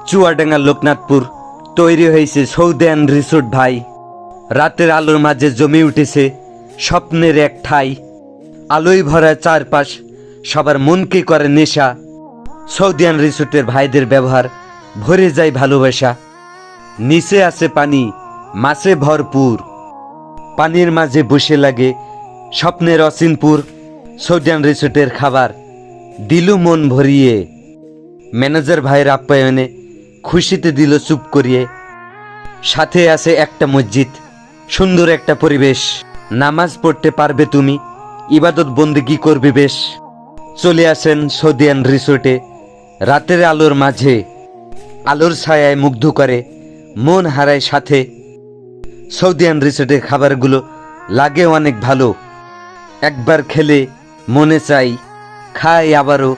চুয়াডাঙ্গা লোকনাথপুর তৈরি হয়েছে সৌদিয়ান রিসোর্ট ভাই। রাতের আলোর মাঝে জমে উঠেছে স্বপ্নের এক ঠাই। আলোয় ভরা চারপাশ, সবার মনকে করে নেশা। সৌদিয়ান রিসোর্টের ভাইদের ব্যবহার ভরে যায় ভালোবাসা। নিচে আছে পানি, মাছে ভরপুর, পানির মাঝে বসে লাগে স্বপ্নের অচিনপুর। সৌদিয়ান রিসোর্টের খাবার দিলু মন ভরিয়ে, ম্যানেজার ভাইয়ের আপ্যায়নে খুশিতে দিল চুপ করিয়ে। সাথে আছে একটা মসজিদ, সুন্দর একটা পরিবেশ। নামাজ পড়তে পারবে তুমি, ইবাদত বন্দেগী করবে বেশ। চলে আসেন সৌদিয়ান রিসোর্টে রাতের আলোর মাঝে। আলোর ছায়ায় মুগ্ধ করে, মন হারায় সাথে। সৌদিয়ান রিসোর্টের খাবারগুলো লাগে অনেক ভালো। একবার খেলে মনে চাই খাই আবারও।